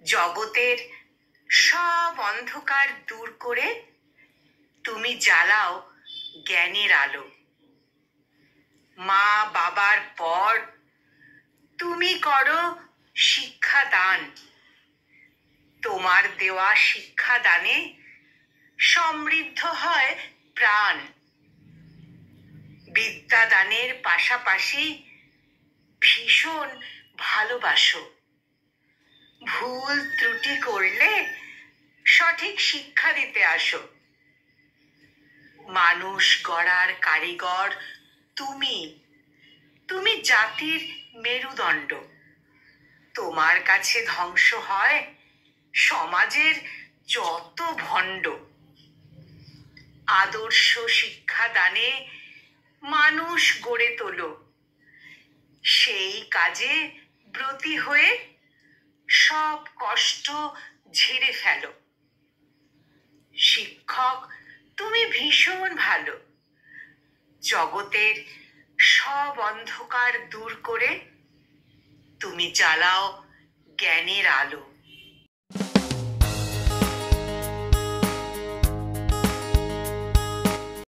জগতের সব অন্ধকার দূর করে তুমি জ্বালাও জ্ঞানের আলো। মা বাবার পর তুমি করো শিক্ষাদান। তোমার দেওয়া শিক্ষাদানে সমৃদ্ধ হয় প্রাণ। বিদ্যাদানের পাশাপাশি ভীষণ ভালোবাসো। ভুল ত্রুটি করলে সঠিক শিক্ষা দিতে আসো। মানুষ গড়ার কারিগর তুমি। তুমি জাতির মেরুদণ্ড। তোমার কাছে ধ্বংস হয় সমাজের যত ভণ্ড। আদর্শ শিক্ষা দানে মানুষ গড়ে তোলো। সেই কাজে ব্রতী হয়ে সব কষ্ট ঝেড়ে ফেলো। শিক্ষক তুমি ভীষণ ভালো। জগতের সব অন্ধকার দূর করে তুমি জ্বালাও জ্ঞানের আলো।